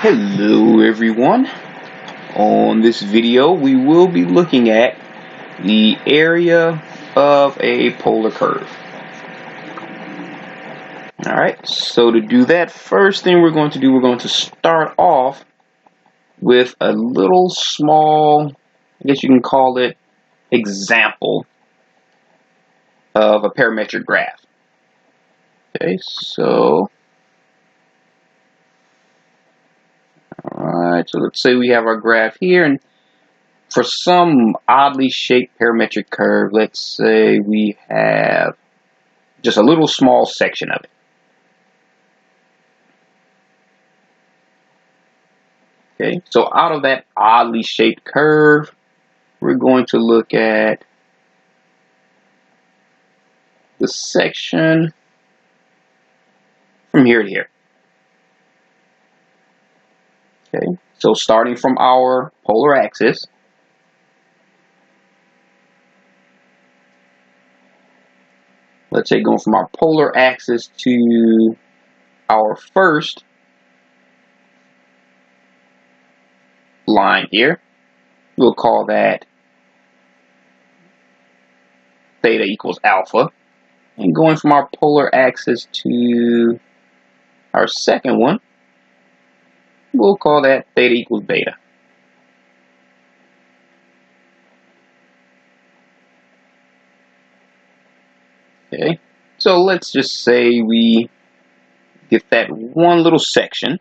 Hello everyone. On this video we will be looking at the area of a polar curve. Alright, so to do that, first thing we're going to start off with a little small, I guess you can call it, example of a parametric graph. Okay, so alright, so let's say we have our graph here, and for some oddly shaped parametric curve, let's say we have just a little small section of it. Okay, so out of that oddly shaped curve, we're going to look at the section from here to here. Okay, so starting from our polar axis, let's say going from our polar axis to our first line here, we'll call that theta equals alpha. And going from our polar axis to our second one, we'll call that theta equals beta. Okay, so let's just say we get that one little section.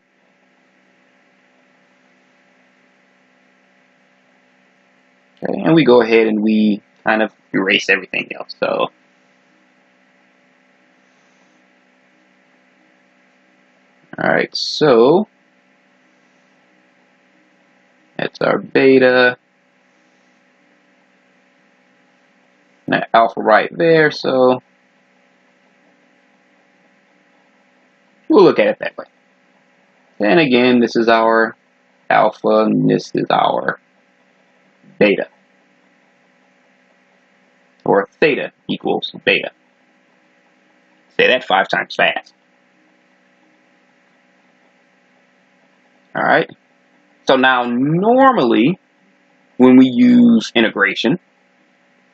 Okay, and we go ahead and we kind of erase everything else. So alright, so that's our beta. And that alpha right there, so we'll look at it that way. And again, this is our alpha and this is our beta. Or theta equals beta. Say that 5 times fast. Alright. So now normally when we use integration,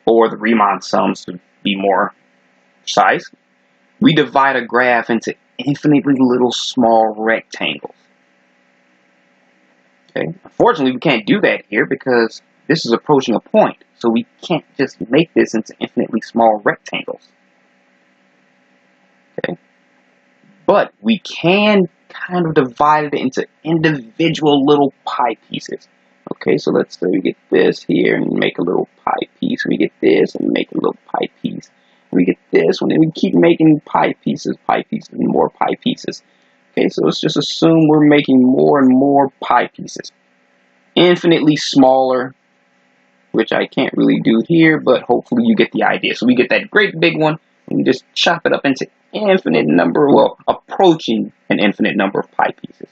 or the Riemann sums to be more precise, we divide a graph into infinitely little small rectangles. Okay. Unfortunately, we can't do that here because this is approaching a point, so we can't just make this into infinitely small rectangles. Okay. But we can kind of divide it into individual little pie pieces. Okay, so let's say we get this here and make a little pie piece. We get this and make a little pie piece. We get this one and we keep making pie pieces, and more pie pieces. Okay, so let's just assume we're making more and more pie pieces. Infinitely smaller, which I can't really do here, but hopefully you get the idea. So we get that great big one and we just chop it up into infinite number, well, approaching an infinite number of pie pieces.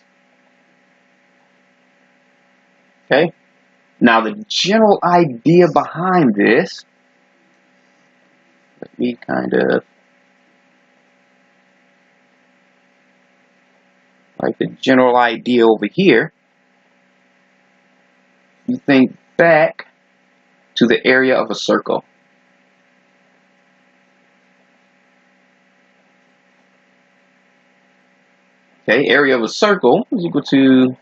Okay, now the general idea behind this, let me kind of, like the general idea over here, you think back to the area of a circle. Okay, area of a circle is equal to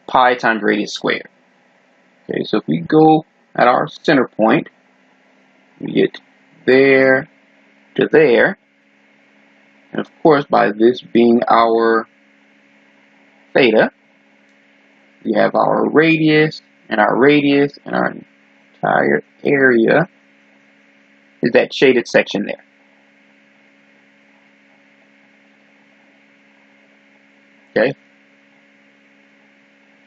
pi times radius squared. Okay, so if we go at our center point, we get there to there, and of course by this being our theta, we have our radius, and our entire area is that shaded section there. Okay.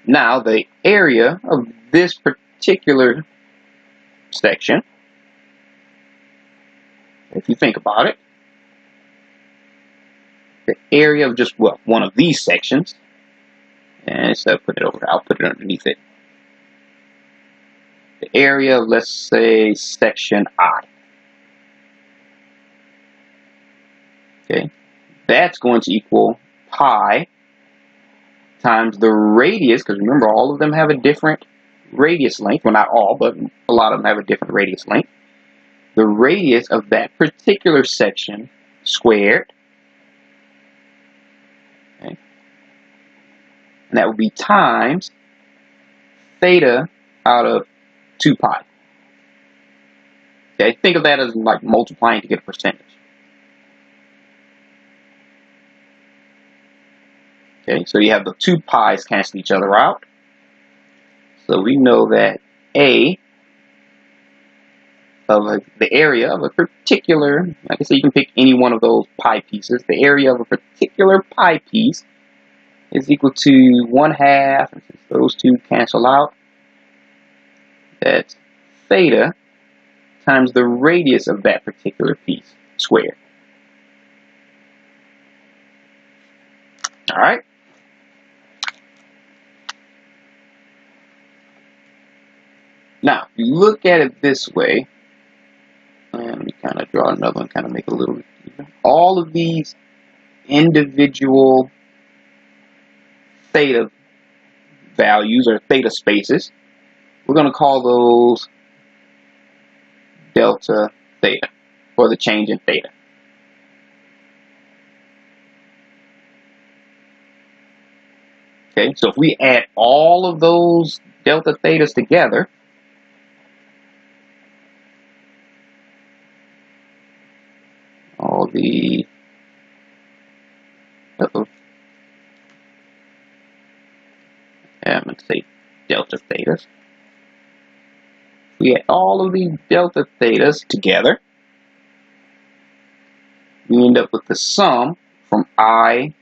Now the area of this particular section, if you think about it, the area of just, well, one of these sections, and instead of put it over, I'll put it underneath it. The area of, let's say, section I. Okay, that's going to equal pi times the radius, because remember all of them have a different radius length. Well, not all, but a lot of them have a different radius length. The radius of that particular section squared. Okay. And that would be times theta out of 2 pi. Okay, think of that as like multiplying to get a percentage. Okay, so you have the 2 pi's cancel each other out. So we know that A of the area of a particular, like I said, you can pick any one of those pi pieces. The area of a particular pi piece is equal to 1/2, and since those two cancel out, that's theta times the radius of that particular piece squared. All right. Now, if you look at it this way, and let me kind of draw another one, kind of make it a little bit deeper. All of these individual theta values or theta spaces, we're going to call those delta theta, or the change in theta. Okay, so if we add all of those delta thetas together, all the I'm going to say delta thetas. We add all of these delta thetas together, we end up with the sum from I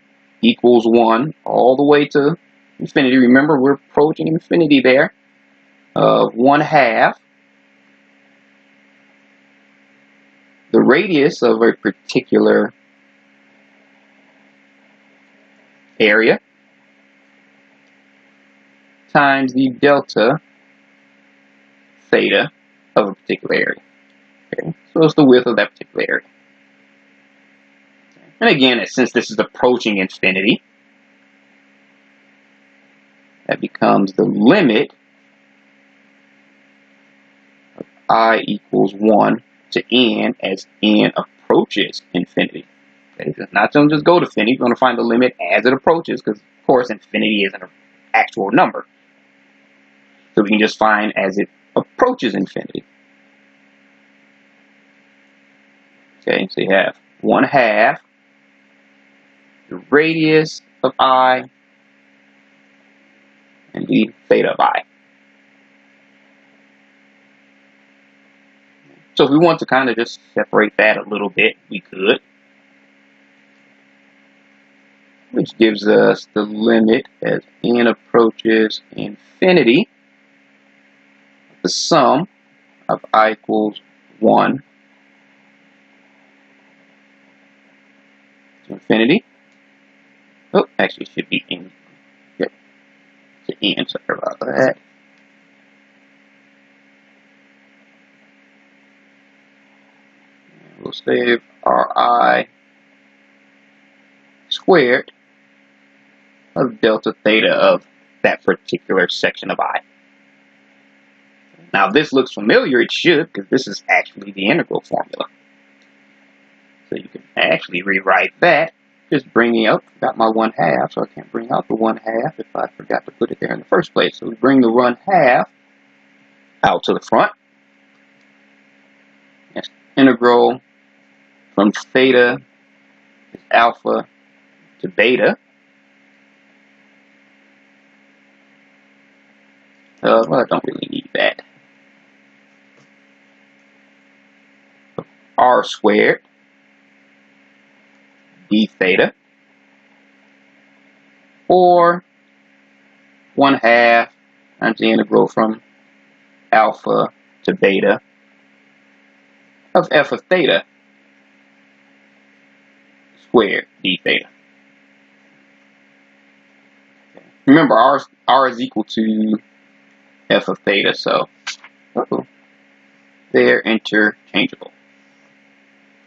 equals 1 all the way to infinity. Remember, we're approaching infinity there, of 1/2 the radius of a particular area times the delta theta of a particular area. Okay, so it's the width of that particular area. And again, since this is approaching infinity, that becomes the limit of I equals 1 to n as n approaches infinity. Okay, it's not going to just go to infinity. We're going to find the limit as it approaches, because of course infinity isn't an actual number. So we can just find as it approaches infinity. Okay, so you have 1/2 the radius of I and the theta of I. So if we want to kind of just separate that a little bit, we could. Which gives us the limit as n approaches infinity. The sum of I equals 1 to infinity. Oh, actually it should be n. Yep. To n, sorry about that. We'll save our I squared of delta theta of that particular section of I. Now, if this looks familiar, it should, because this is actually the integral formula. So you can actually rewrite that, just bringing up, got my 1/2, so I can't bring out the 1/2 if I forgot to put it there in the first place. So we bring the 1/2 out to the front. That's integral from theta is alpha to beta. Well, I don't really need that. R squared d theta, or 1/2 times the integral from alpha to beta of f of theta squared d theta. Remember, r is equal to f of theta, so they're interchangeable.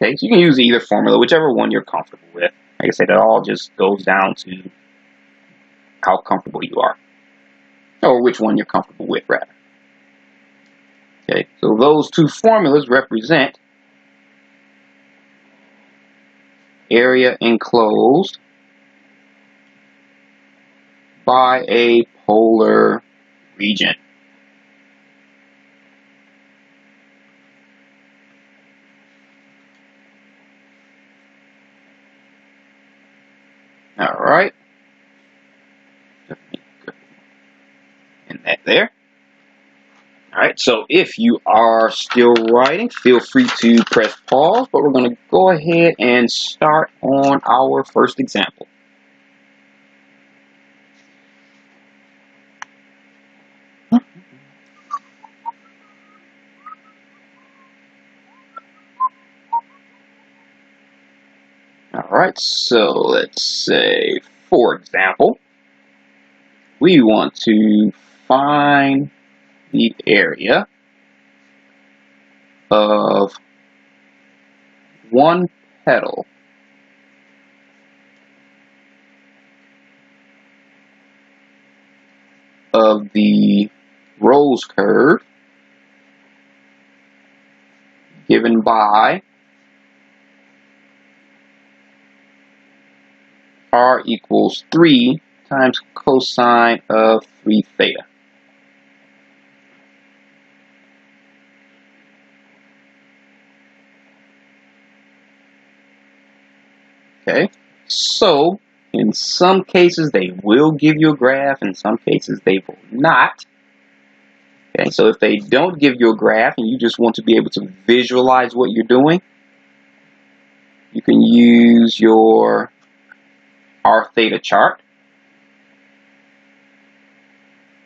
Okay, so you can use either formula, whichever one you're comfortable with. Like I said, it all just goes down to how comfortable you are, or which one you're comfortable with, rather. Okay, so those two formulas represent area enclosed by a polar region. All right, and that there. All right, so if you are still writing, feel free to press pause, but we're going to go ahead and start on our first example. All right, so let's say, for example, we want to find the area of one petal of the rose curve given by r equals 3 times cosine of 3 theta. Okay, so in some cases they will give you a graph, in some cases they will not. Okay, so if they don't give you a graph and you just want to be able to visualize what you're doing, you can use your r theta chart.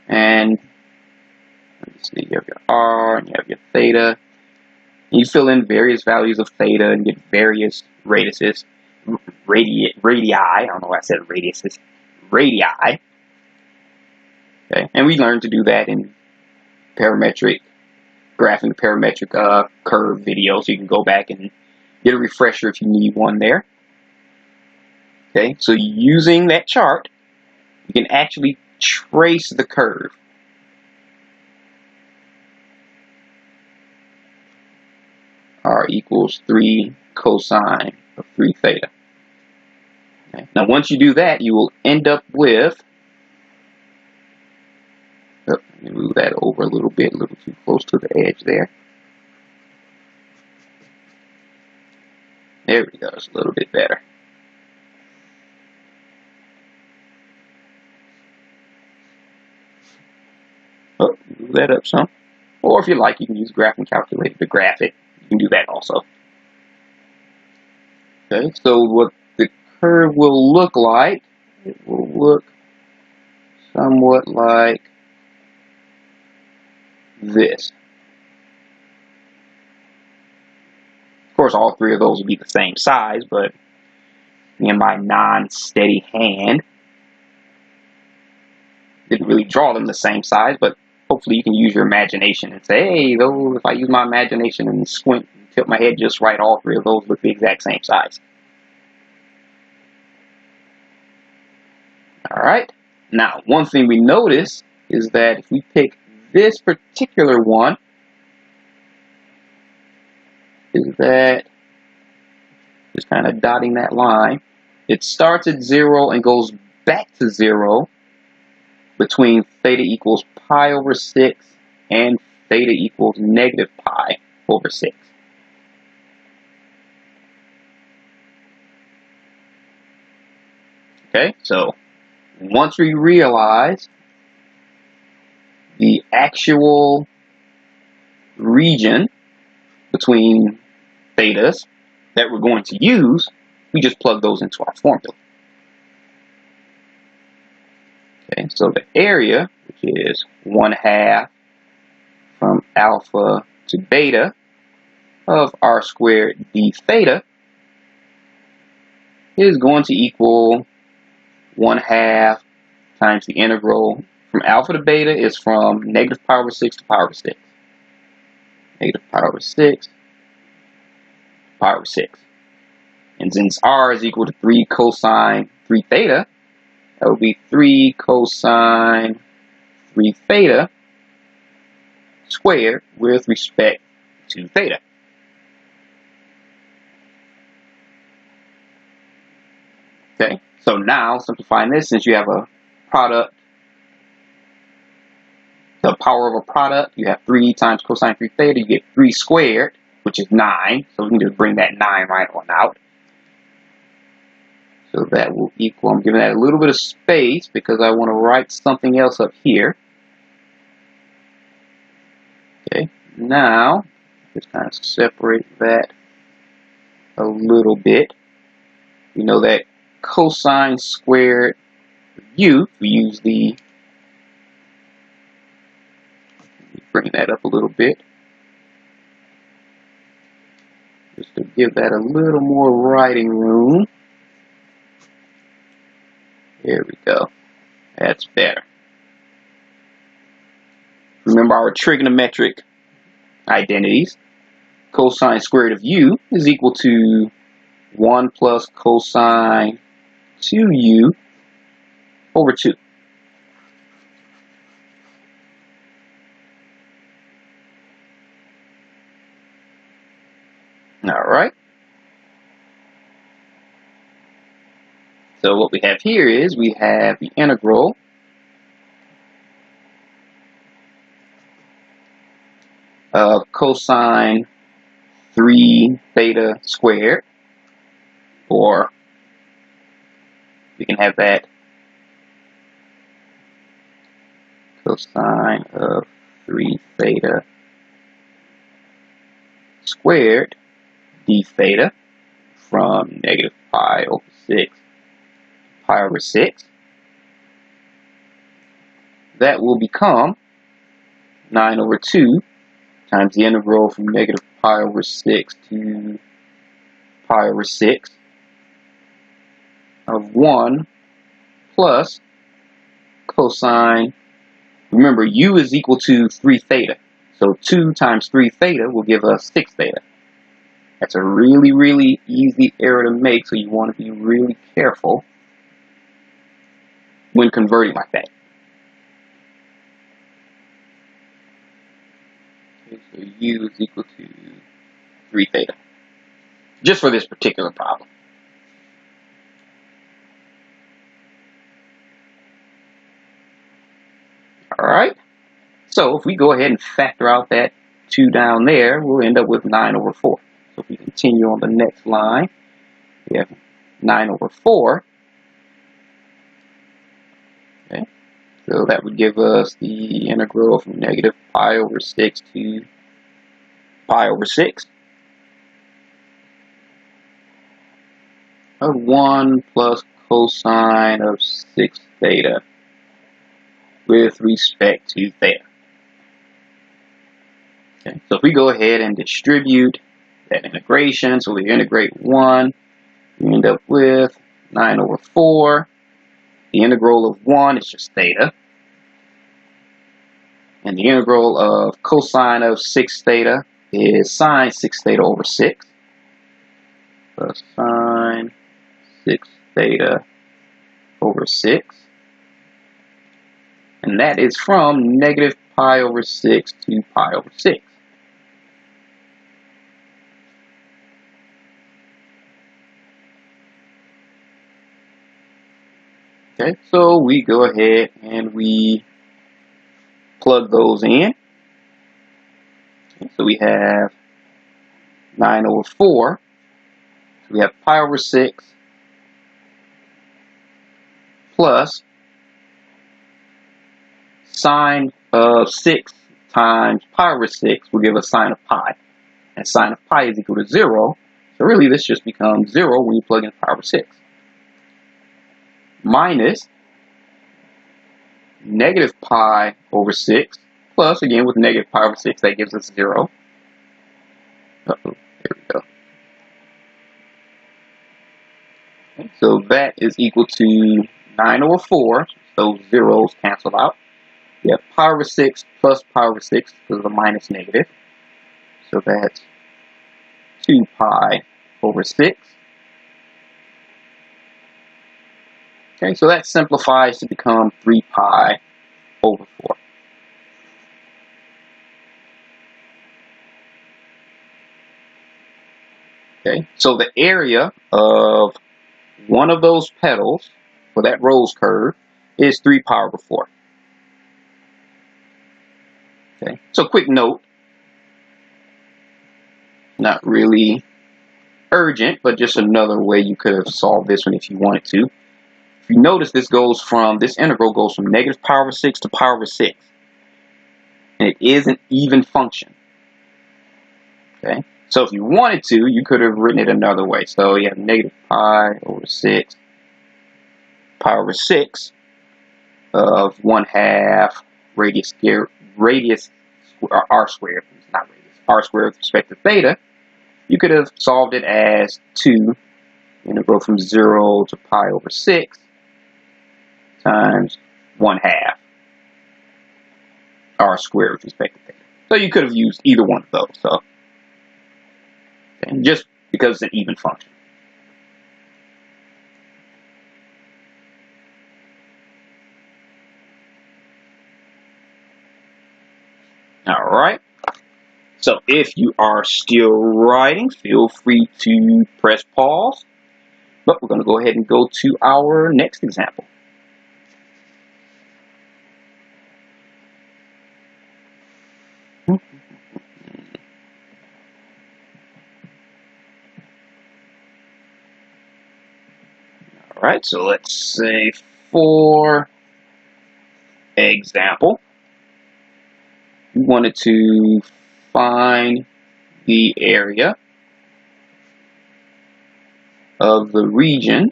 And let me see, you have your r and you have your theta. You fill in various values of theta and get various radiuses. Radii, I don't know why I said radiuses. Radii. Okay, and we learned to do that in parametric, graphing the parametric curve video, so you can go back and get a refresher if you need one there. Okay, so using that chart, you can actually trace the curve. R equals 3 cosine of 3 theta. Okay. Now once you do that, you will end up with, let me move that over a little bit, a little too close to the edge there. There we go, it's a little bit better. Oh, move that up some. Or if you like, you can use graphing calculator to graph it. You can do that also. Okay, so what the curve will look like, it will look somewhat like this. Of course, all three of those will be the same size, but in my non-steady hand, didn't really draw them the same size, but hopefully you can use your imagination and say, hey, those, if I use my imagination and squint and tilt my head just right, all three of those look the exact same size. All right. Now, one thing we notice is that if we pick this particular one, is that just kind of dotting that line, it starts at 0 and goes back to 0 between theta equals pi over 6 and theta equals negative pi over 6. Okay, so once we realize the actual region between thetas that we're going to use, we just plug those into our formula. Okay, so the area, which is 1/2 from alpha to beta of r squared d theta, is going to equal 1/2 times the integral from alpha to beta is from negative pi over 6 to pi over 6. Negative pi over 6, pi over 6. And since r is equal to 3 cosine 3 theta, That would be 3 cosine 3 theta squared with respect to theta. Okay, so now simplifying this, since you have a product, the power of a product, you have 3 times cosine 3 theta, you get 3 squared, which is 9. So we can just bring that 9 right on out. So that will equal, I'm giving that a little bit of space because I want to write something else up here. Okay, now just kind of separate that a little bit. We know that cosine squared u, we use the, bring that up a little bit, just to give that a little more writing room. There we go. That's better. Remember our trigonometric identities. Cosine squared of u is equal to 1 plus cosine 2u over 2. Alright. So what we have here is we have the integral of cosine 3 theta squared, or we can have that cosine of 3 theta squared d theta from negative pi over 6 pi over 6. That will become 9 over 2 times the integral from negative pi over 6 to pi over 6 of 1 plus cosine, remember u is equal to 3 theta, so 2 times 3 theta will give us 6 theta. That's a really, really easy error to make, so you want to be really careful when converting like that. Okay, so u is equal to 3 theta, just for this particular problem. Alright, so if we go ahead and factor out that 2 down there, we'll end up with 9 over 4. So if we continue on the next line, we have 9 over 4. Okay, so that would give us the integral from negative pi over 6 to pi over 6 of 1 plus cosine of 6 theta with respect to theta. Okay, so if we go ahead and distribute that integration, so we integrate 1, we end up with 9 over 4. The integral of 1 is just theta. And the integral of cosine of 6 theta is sine 6 theta over 6. Plus sine 6 theta over 6. And that is from negative pi over 6 to pi over 6. Okay, so we go ahead and we plug those in. Okay, so we have 9 over 4. So we have pi over 6 plus sine of 6 times pi over 6 will give us sine of pi. And sine of pi is equal to 0. So really this just becomes 0 when you plug in pi over 6. Minus negative pi over 6 plus, again with negative pi over 6, that gives us 0. There we go. Okay, so that is equal to 9 over 4. Those zeros cancel out. We have pi over 6 plus pi over 6 because of the minus negative. So that's 2 pi over 6 Okay, so that simplifies to become 3 pi over 4. Okay, so the area of one of those petals for that rose curve is 3 pi over 4. Okay, so quick note, not really urgent, but just another way you could have solved this one if you wanted to. If you notice, this integral goes from negative pi over 6 to pi over 6. And it is an even function. Okay, so if you wanted to, you could have written it another way. So you have negative pi over 6, pi over 6 of 1/2 radius r squared, not radius, r squared with respect to theta. You could have solved it as 2 integral from 0 to pi over 6 times 1/2 r squared with respect to theta. So you could have used either one of those. So, okay, just because it's an even function. All right. So if you are still writing, feel free to press pause. But we're going to go ahead and go to our next example. All right, so let's say for example, we wanted to find the area of the region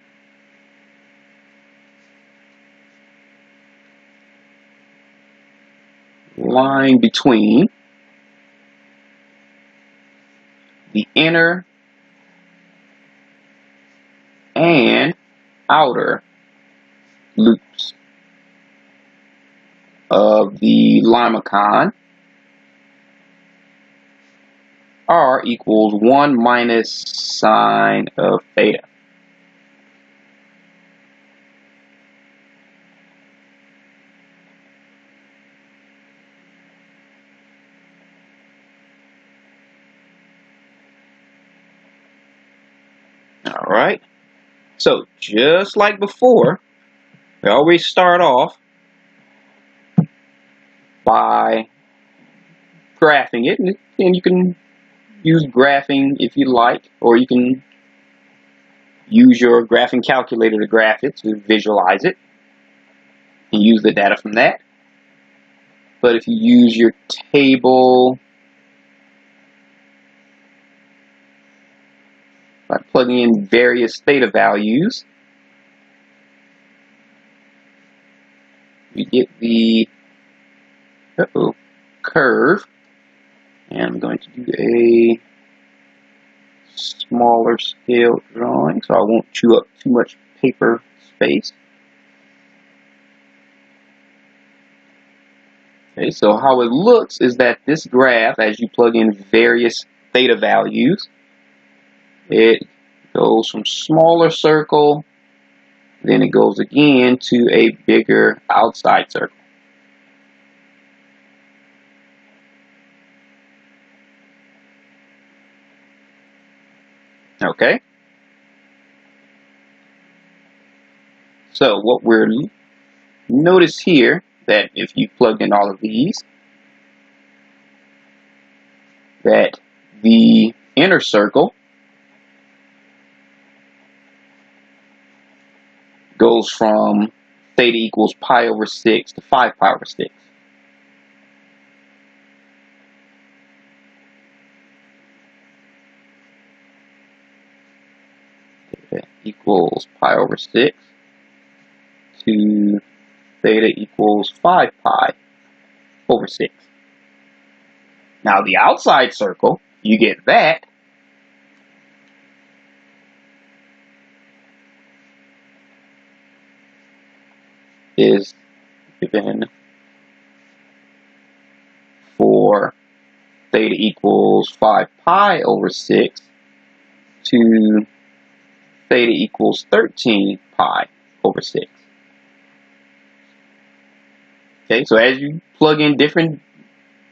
lying between the inner and outer loops of the limacon r equals 1 minus sine of theta. All right, so just like before, we always start off by graphing it, and you can use graphing if you like, or you can use your graphing calculator to graph it, to visualize it, and use the data from that. But if you use your table by plugging in various theta values, we get the curve. And I'm going to do a smaller scale drawing so I won't chew up too much paper space. Okay, so how it looks is that this graph, as you plug in various theta values, it goes from smaller circle, then it goes again to a bigger outside circle. Okay, so what we're notice here, that if you plug in all of these, that the inner circle goes from theta equals pi over 6 to 5 pi over 6. Theta equals pi over 6 to theta equals 5 pi over 6. Now the outside circle, you get that is given for theta equals 5 pi over 6 to theta equals 13 pi over 6. Okay, so as you plug in different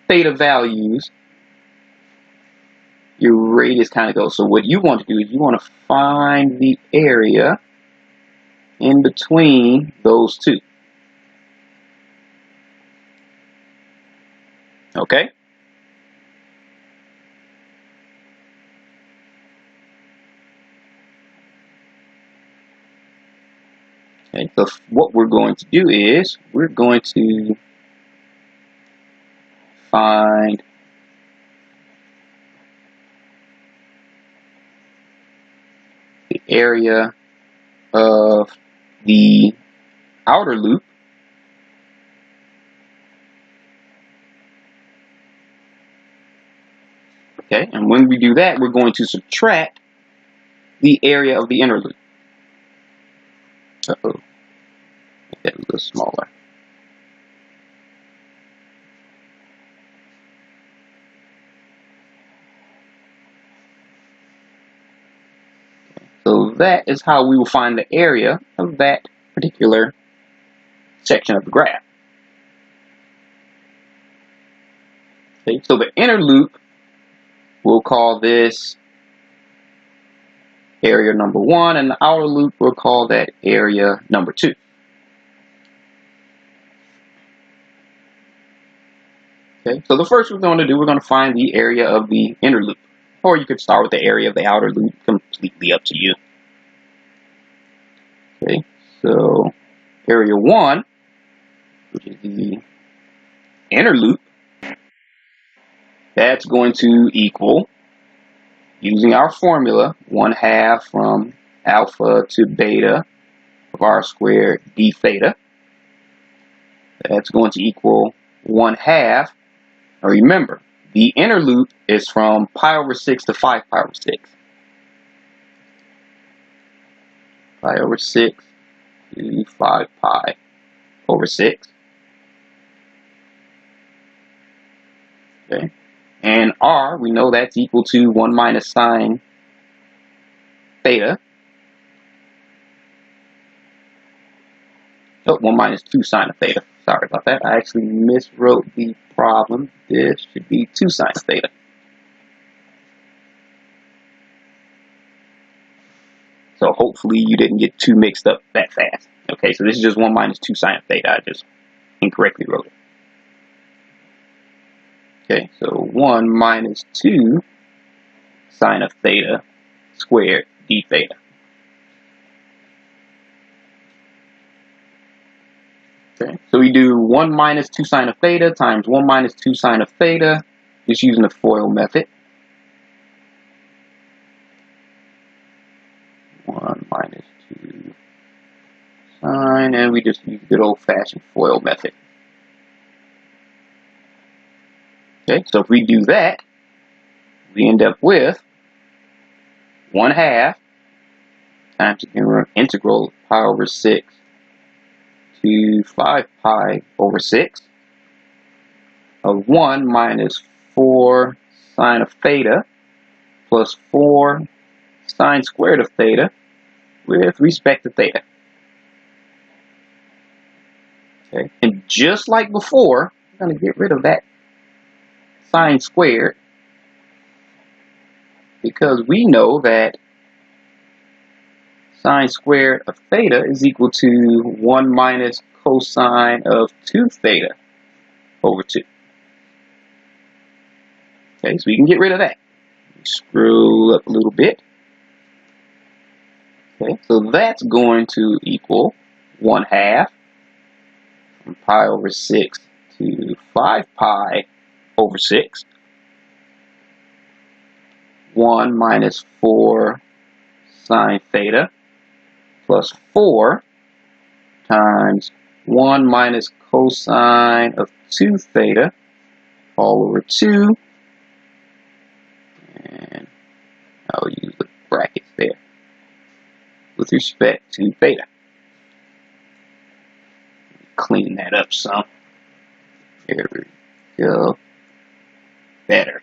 theta values, your radius kind of goes. So what you want to do is you want to find the area in between those two. Okay? Okay, so what we're going to do is we're going to find the area of the outer loop. Okay, and when we do that, we're going to subtract the area of the inner loop. Uh-oh. Make that a little smaller. So that is how we will find the area of that particular section of the graph. Okay, so the inner loop, we'll call this area number 1, and the outer loop, we'll call that area number 2. Okay, so the first we're going to do, we're going to find the area of the inner loop. Or you could start with the area of the outer loop, completely up to you. Okay, so area 1, which is the inner loop, that's going to equal, using our formula, 1/2 from alpha to beta of r squared d theta. That's going to equal 1/2. Now remember, the inner loop is from pi over 6 to 5 pi over 6. Pi over 6 to 5 pi over 6. Okay. And r, we know that's equal to 1 minus sine theta. Oh, 1 minus 2 sine of theta. Sorry about that. I actually miswrote the problem. This should be 2 sine of theta. So hopefully you didn't get too mixed up that fast. Okay, so this is just 1 minus 2 sine of theta. I just incorrectly wrote it. Okay, so 1 minus 2 sine of theta squared d theta. Okay, so we do 1 minus 2 sine of theta times 1 minus 2 sine of theta, just using the FOIL method. 1 minus 2 sine, and we just use the good old-fashioned FOIL method. Okay, so if we do that, we end up with 1/2 times the integral of pi over 6 to 5 pi over 6 of 1 minus 4 sine of theta plus 4 sine squared of theta with respect to theta. Okay, and just like before, I'm going to get rid of that sine squared because we know that sine squared of theta is equal to 1 minus cosine of 2 theta over 2. Okay, so we can get rid of that. Scroll up a little bit. Okay, so that's going to equal 1/2 from pi over 6 to 5 pi over 6. 1 minus 4 sine theta plus 4 times 1 minus cosine of 2 theta all over 2. And I'll use the brackets there with respect to theta. Clean that up some. There we go. Better.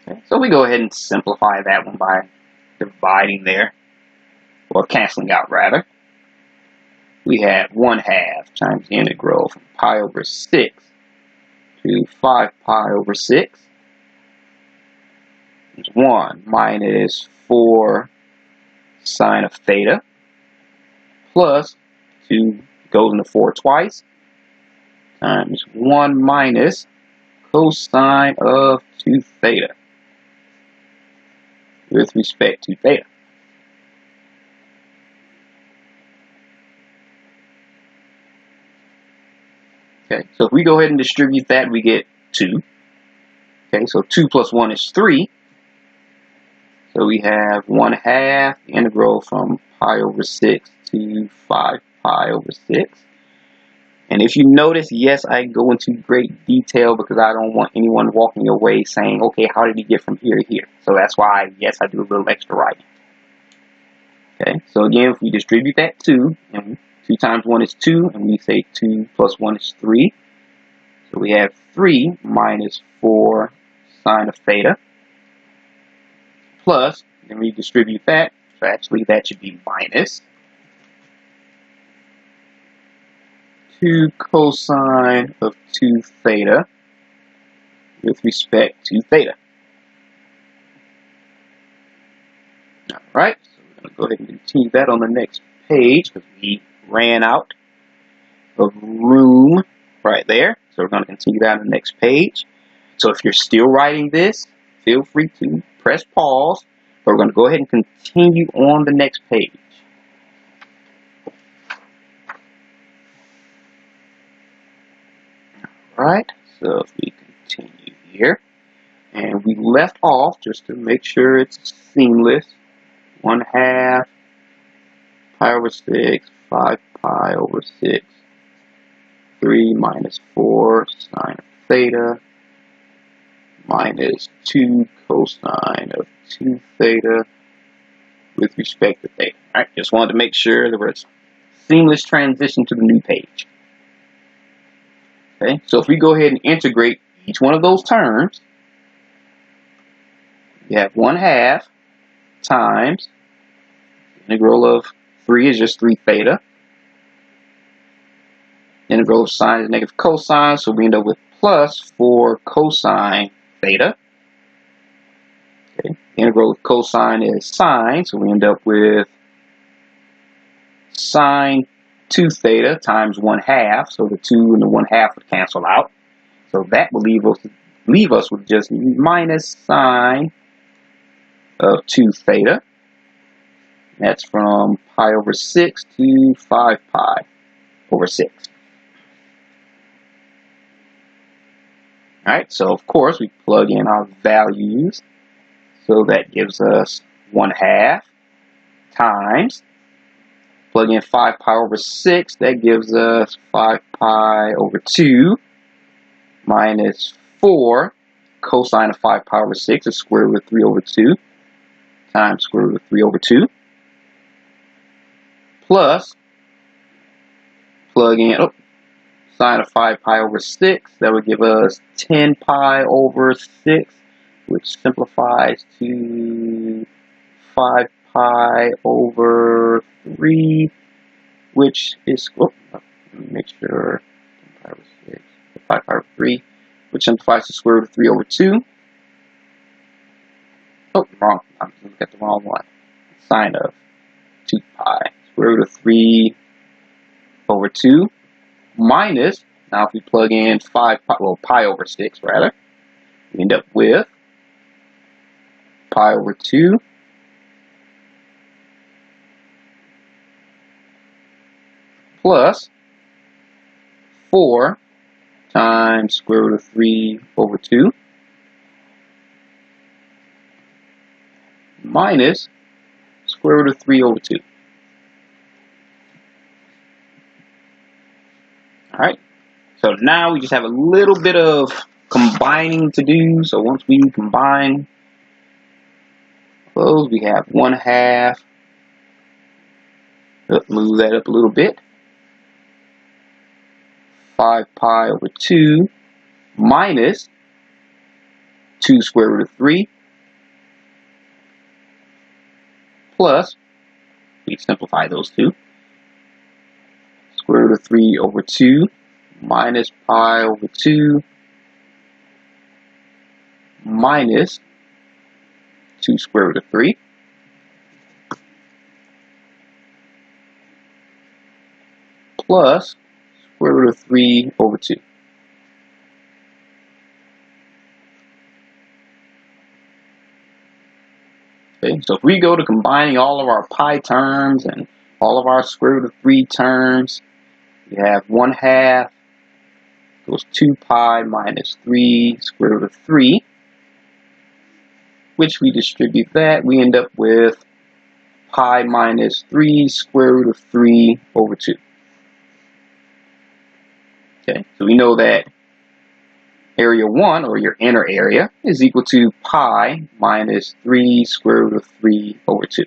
Okay, so we go ahead and simplify that one by dividing there, or canceling out rather. we have 1/2 times the integral from pi over 6 to 5 pi over 6. Is 1 minus 4 sine of theta plus 2 goes into 4 twice times 1 minus cosine of 2 theta with respect to theta. Okay, so if we go ahead and distribute that, we get 2. Okay, so 2 plus 1 is 3. So we have 1/2 the integral from pi over 6 to 5 pi over 6. And if you notice, yes, I go into great detail because I don't want anyone walking away saying, okay, how did he get from here to here? So that's why, yes, I do a little extra writing. Okay, so again, if we distribute that 2, and 2 times 1 is 2, and we say 2 plus 1 is 3. So we have 3 minus 4 sine of theta plus, then we distribute that, so actually that should be minus 2 cosine of 2 theta with respect to theta. Alright, so we're going to go ahead and continue that on the next page because we ran out of room right there. So we're going to continue that on the next page. So if you're still writing this, feel free to press pause, but we're going to go ahead and continue on the next page. Alright, so if we continue here, and we left off, just to make sure it's seamless, 1/2 pi over 6, 5 pi over 6, 3 minus 4 sine of theta, minus 2 cosine of 2 theta with respect to theta. Alright, just wanted to make sure there was seamless transition to the new page. Okay, so if we go ahead and integrate each one of those terms, we have 1/2 times the integral of 3 is just 3 theta. Integral of sine is negative cosine, so we end up with plus 4 cosine theta. Okay. Integral of cosine is sine, so we end up with sine 2 theta times 1/2, so the 2 and the 1/2 would cancel out. So that will leave us with just minus sine of 2 theta. That's from pi over 6 to 5 pi over 6. Alright, so of course we plug in our values. So that gives us 1/2 times, plug in 5 pi over 6, that gives us 5 pi over 2 minus 4 cosine of 5 pi over 6 is square root of 3 over 2 times square root of 3 over 2 plus plug in sine of 5 pi over 6, that would give us 10 pi over 6, which simplifies to 5 pi over 3, which is, let me make sure, 10 pi over 6, 5 pi over 3, which simplifies to square root of 3 over 2. Oh, wrong, I'm looking at the wrong one. Sine of 2 pi, square root of 3 over 2, minus, now if we plug in 5 pi, well, pi over 6 rather, we end up with pi over 2 plus 4 times square root of 3 over 2 minus square root of 3 over 2. Alright, so now we just have a little bit of combining to do. So once we combine those, we have 1/2. Let's move that up a little bit. 5 pi over 2 minus 2 square root of 3 plus, we simplify those two, square root of 3 over 2 minus pi over 2 minus 2 square root of 3 plus square root of 3 over 2. Okay, so if we go to combining all of our pi terms and all of our square root of 3 terms, we have 1/2 equals 2 pi minus 3 square root of 3, which we distribute that, we end up with pi minus 3 square root of 3 over 2. Okay, so we know that area 1, or your inner area, is equal to pi minus 3 square root of 3 over 2.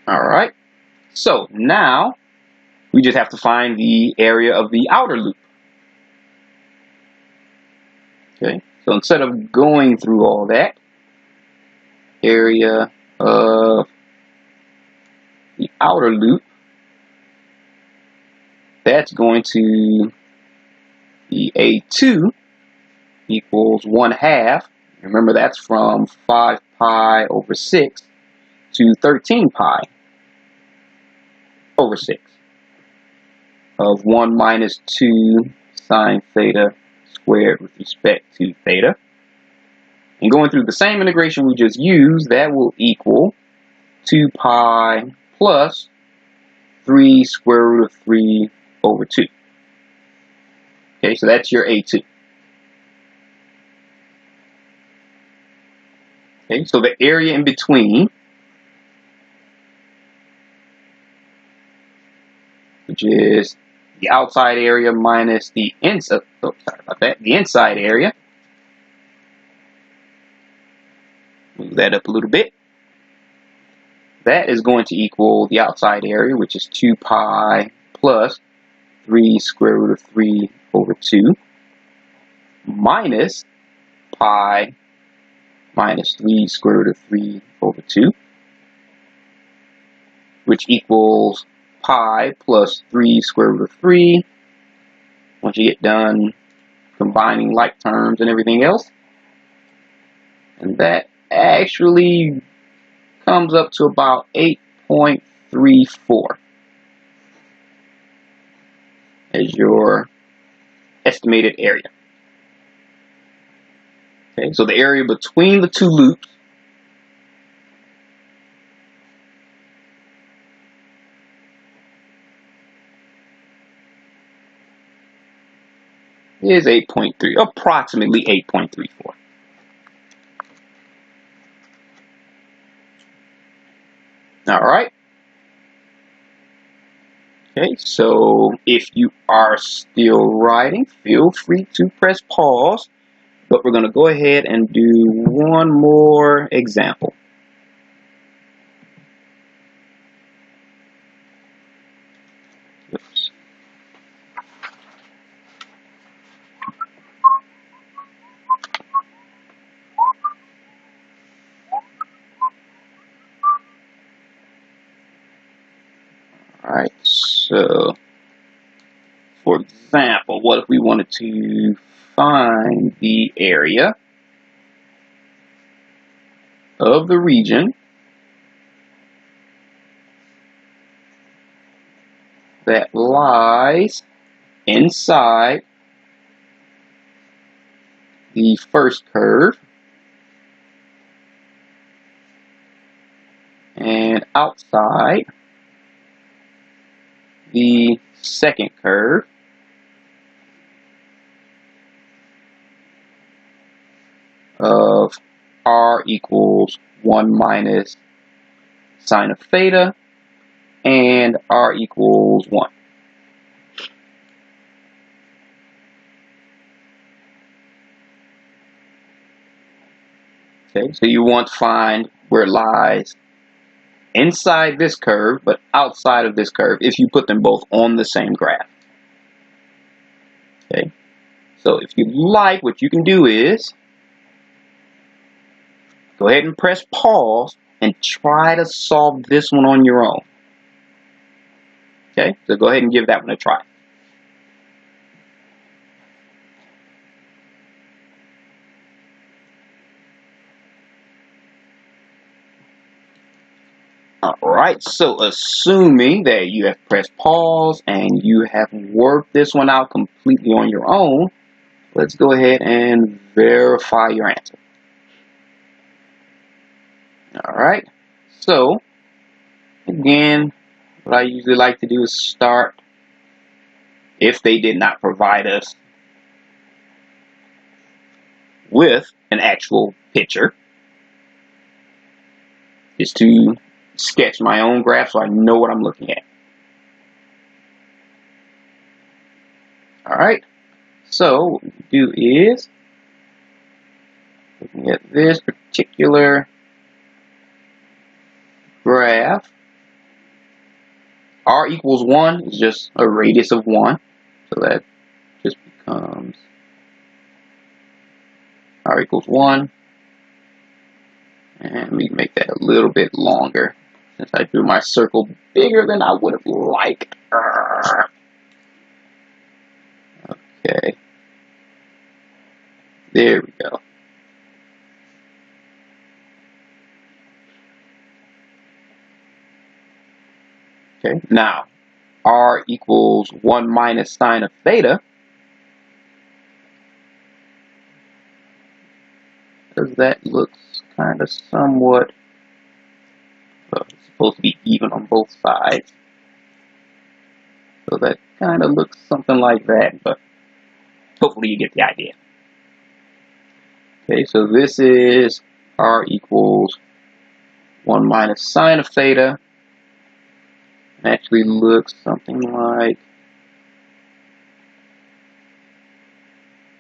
Alright, so now we just have to find the area of the outer loop. Okay, so instead of going through all that, area of the outer loop, that's going to be A2 equals 1/2. Remember, that's from 5 pi over 6 to 13 pi over 6 of 1 minus 2 sine theta squared with respect to theta. And going through the same integration we just used, that will equal 2 pi plus 3 square root of 3 over 2. Okay, so that's your A2. Okay, so the area in between, which is the outside area minus the inside, the inside area. Move that up a little bit. That is going to equal the outside area, which is 2 pi plus 3 square root of 3 over 2 minus pi minus 3 square root of 3 over 2, which equals pi plus 3 square root of 3 once you get done combining like terms and everything else. And that actually comes up to about 8.34 as your estimated area. Okay, so the area between the two loops is 8.3, approximately 8.34. All right. Okay, so if you are still writing, feel free to press pause, but we're going to go ahead and do one more example. Oops. Alright, so for example, what if we wanted to find the area of the region that lies inside the first curve and outside the second curve of r equals 1 minus sine of theta and r equals 1. Okay, so you want to find where it lies inside this curve, but outside of this curve if you put them both on the same graph. Okay, so if you like, what you can do is go ahead and press pause and try to solve this one on your own. Okay, so go ahead and give that one a try. Alright, so assuming that you have pressed pause and you have worked this one out completely on your own, let's go ahead and verify your answer. Alright, so again, what I usually like to do is start, if they did not provide us with an actual picture, is to sketch my own graph so I know what I'm looking at. Alright, so what we do is, looking at this particular graph, r equals 1 is just a radius of 1, so that just becomes r equals 1, and let me make that a little bit longer since I drew my circle bigger than I would have liked. Okay, there we go. Okay, now r equals 1 minus sine of theta, because that looks kind of somewhat, well, it's supposed to be even on both sides, so that kind of looks something like that, but hopefully you get the idea. Okay, so this is r equals 1 minus sine of theta. It actually looks something like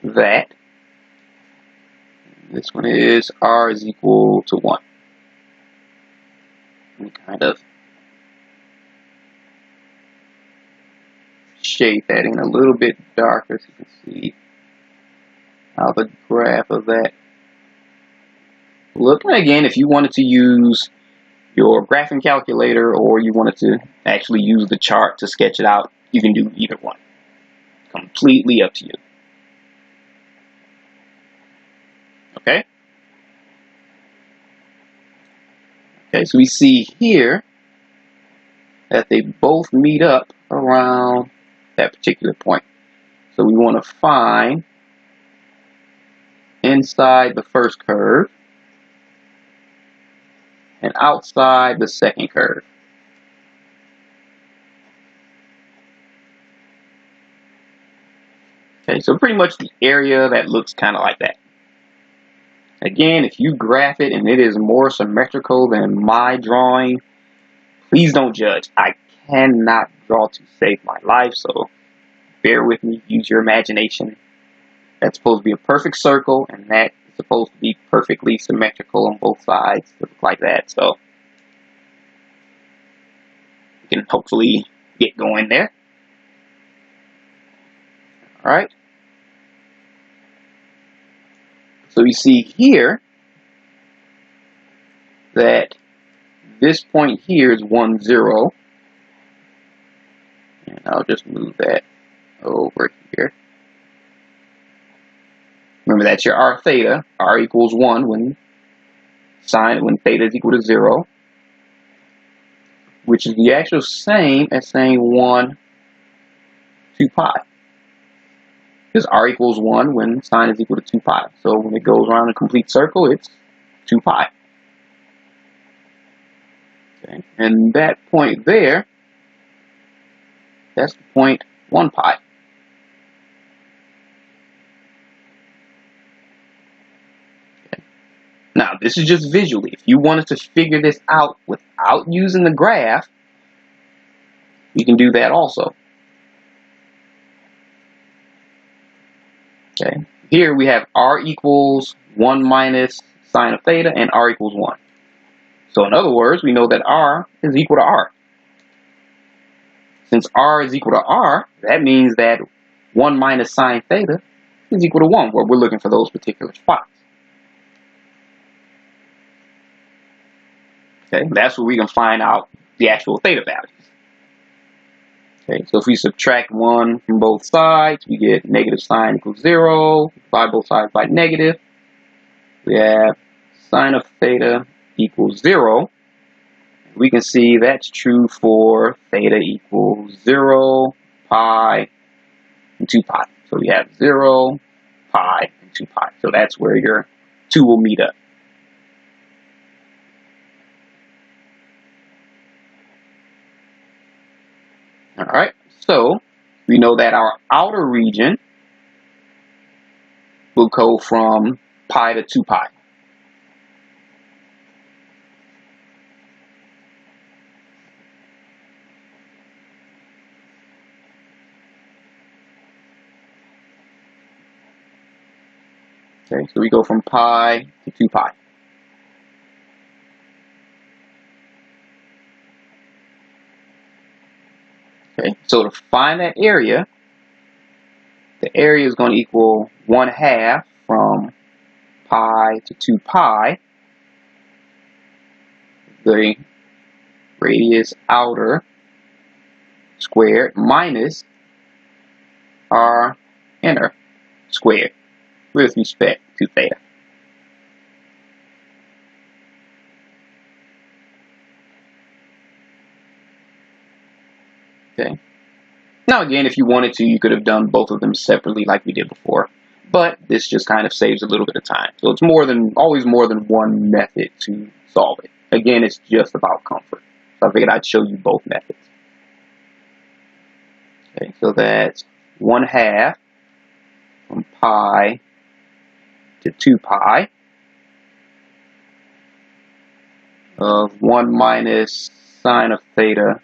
that. This one is r is equal to 1. Let me kind of shade that in a little bit darker so you can see how the graph of that look. And again, if you wanted to use your graphing calculator or you wanted to actually use the chart to sketch it out, you can do either one. Completely up to you. Okay? Okay, so we see here that they both meet up around that particular point. So we want to find inside the first curve and outside the second curve. Okay, so pretty much the area that looks kind of like that. Again, if you graph it and it is more symmetrical than my drawing, please don't judge. I cannot draw to save my life, so bear with me, use your imagination. That's supposed to be a perfect circle, and that is supposed to be perfectly symmetrical on both sides, look like that. So you can hopefully get going there. Alright. So we see here that this point here is 1, 0. And I'll just move that over here. Remember, that's your r theta. R equals 1 when theta is equal to 0. Which is the actual same as saying 1, 2 pi. Because r equals 1 when sine is equal to 2 pi. So when it goes around a complete circle, it's 2 pi. Okay. And that point there, that's the point 1 pi. Okay. Now, this is just visually. If you wanted to figure this out without using the graph, you can do that also. Okay. Here we have r equals 1 minus sine of theta and r equals 1. So in other words, we know that r is equal to r. Since r is equal to r, that means that 1 minus sine theta is equal to 1, where we're looking for those particular spots. Okay, that's where we can find out the actual theta values. Okay, so if we subtract 1 from both sides, we get negative sine equals 0. Divide both sides by negative. We have sine of theta equals 0. We can see that's true for theta equals 0, pi, and 2 pi. So we have 0, pi, and 2 pi. So that's where your 2 will meet up. Alright, so we know that our outer region will go from pi to 2 pi. Okay, so we go from pi to 2 pi. Okay, so to find that area, the area is going to equal 1/2 from pi to 2 pi. The radius outer squared minus our inner squared with respect to theta. Okay. Now again, if you wanted to, you could have done both of them separately like we did before, but this just kind of saves a little bit of time. So it's always more than one method to solve it. Again, it's just about comfort. So I figured I'd show you both methods. Okay, so that's 1/2 from pi to 2 pi of 1 minus sine of theta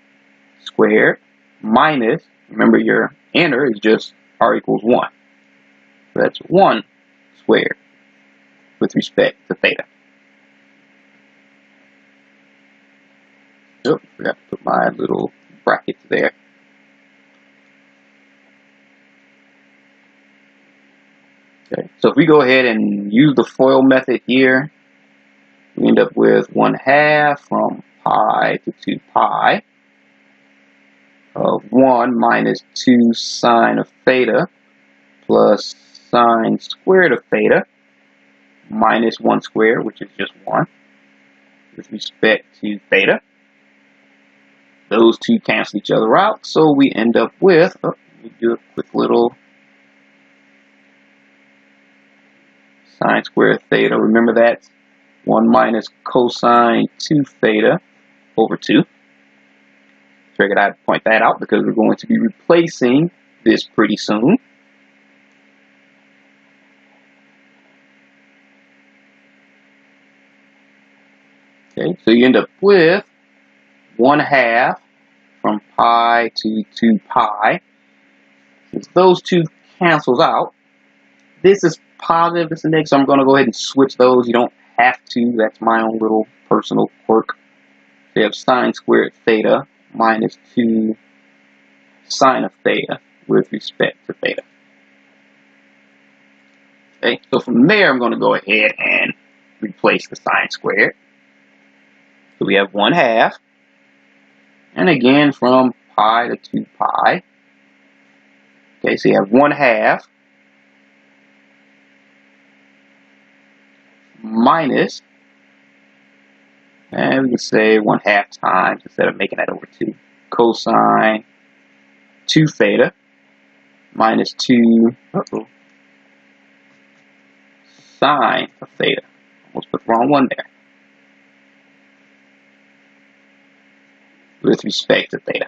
squared minus, remember your inner is just r equals 1. So that's 1 squared with respect to theta. Oh, forgot to put my little brackets there. Okay, so if we go ahead and use the FOIL method here, we end up with 1/2 from pi to 2 pi of 1 minus 2 sine of theta plus sine squared of theta minus 1 squared, which is just 1, with respect to theta. Those two cancel each other out, so we end up with, we do a quick little sine squared of theta. Remember that's 1 minus cosine 2 theta over 2. Figured I'd point that out because we're going to be replacing this pretty soon. Okay, so you end up with 1/2 from pi to 2 pi. Since those two cancels out, this is positive, this is negative, so I'm going to go ahead and switch those. You don't have to. That's my own little personal quirk. So you have sine squared theta minus 2 sine of theta with respect to theta. Okay, so from there, I'm going to go ahead and replace the sine squared. So we have 1/2. And again, from pi to 2 pi. Okay, so you have 1/2 minus, and we can say 1/2 times, instead of making that over 2, cosine 2 theta minus 2 sine of theta. Almost put the wrong one there. With respect to theta.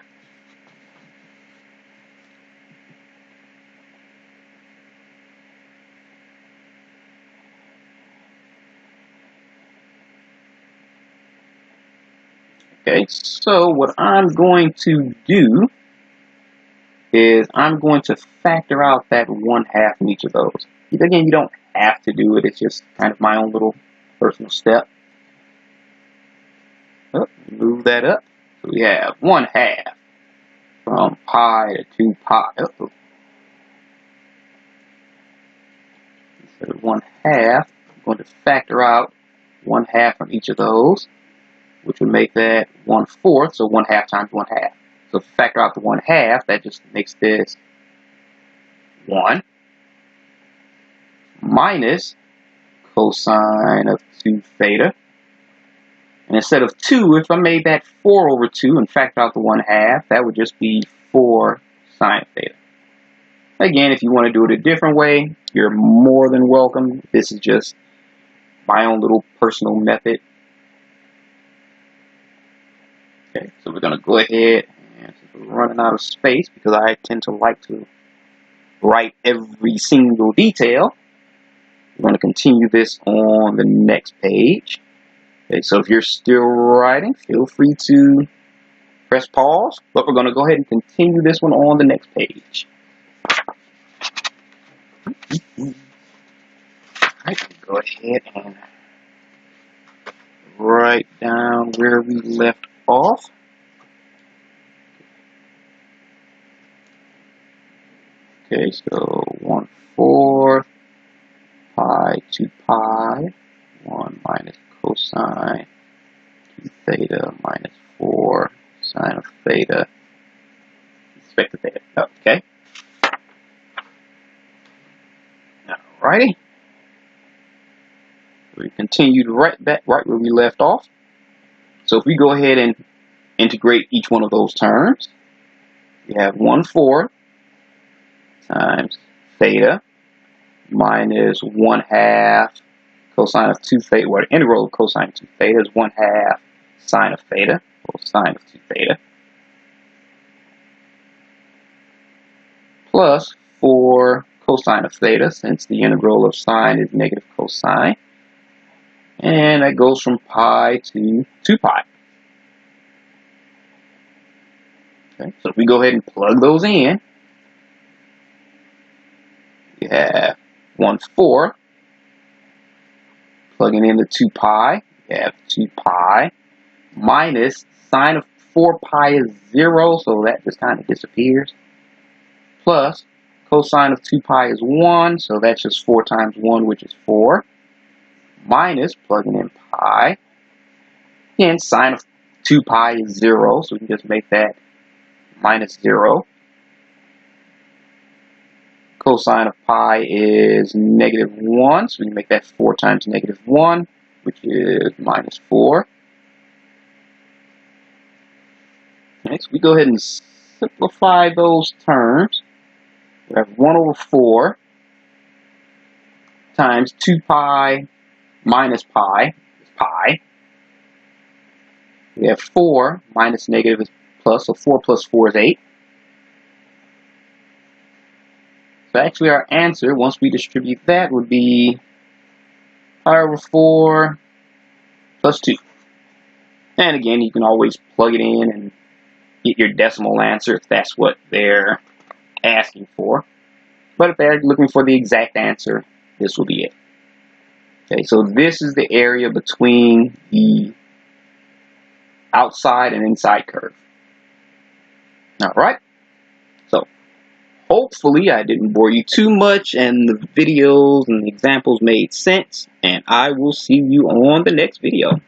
Okay, so what I'm going to do is I'm going to factor out that 1/2 in each of those. Again, you don't have to do it. It's just kind of my own little personal step. Oh, move that up. So we have 1/2 from pi to 2 pi. So 1/2, I'm going to factor out 1/2 from each of those, which would make that 1/4, so 1/2 times 1/2. So factor out the 1/2, that just makes this 1 minus cosine of 2 theta. And instead of 2, if I made that 4 over 2 and factor out the 1/2, that would just be 4 sine of theta. Again, if you want to do it a different way, you're more than welcome. This is just my own little personal method. Okay, so we're going to go ahead, and since we're running out of space, because I tend to like to write every single detail, we're going to continue this on the next page. Okay, so if you're still writing, feel free to press pause, but we're going to go ahead and continue this one on the next page. I can go ahead and write down where we left off. Okay, so 1/4 pi 2 pi 1 minus cosine 2 theta minus 4 sine of theta respect to theta. Okay. Alrighty. We continue to write that right where we left off. So if we go ahead and integrate each one of those terms, we have 1/4 times theta minus 1/2 cosine of 2 theta, or the integral of cosine of 2 theta is 1/2 sine of theta, or sine of 2 theta, plus 4 cosine of theta, since the integral of sine is negative cosine, and that goes from pi to 2 pi. Okay, so if we go ahead and plug those in, we have 1/4 plugging in the 2 pi, we have 2 pi minus sine of 4 pi is 0, so that just kind of disappears, plus cosine of 2 pi is 1, so that's just 4 times 1, which is 4, minus plugging in pi, again sine of 2 pi is 0, so we can just make that minus 0. Cosine of pi is negative 1, so we can make that 4 times negative 1, which is minus 4. Next, we go ahead and simplify those terms. We have 1/4 times 2 pi minus pi is pi. We have 4 minus negative is plus, so 4 plus 4 is 8. So actually our answer, once we distribute that, would be pi over 4 plus 2. And again, you can always plug it in and get your decimal answer if that's what they're asking for. But if they're looking for the exact answer, this will be it. Okay, so this is the area between the outside and inside curve. Alright, so hopefully I didn't bore you too much and the videos and the examples made sense, and I will see you on the next video.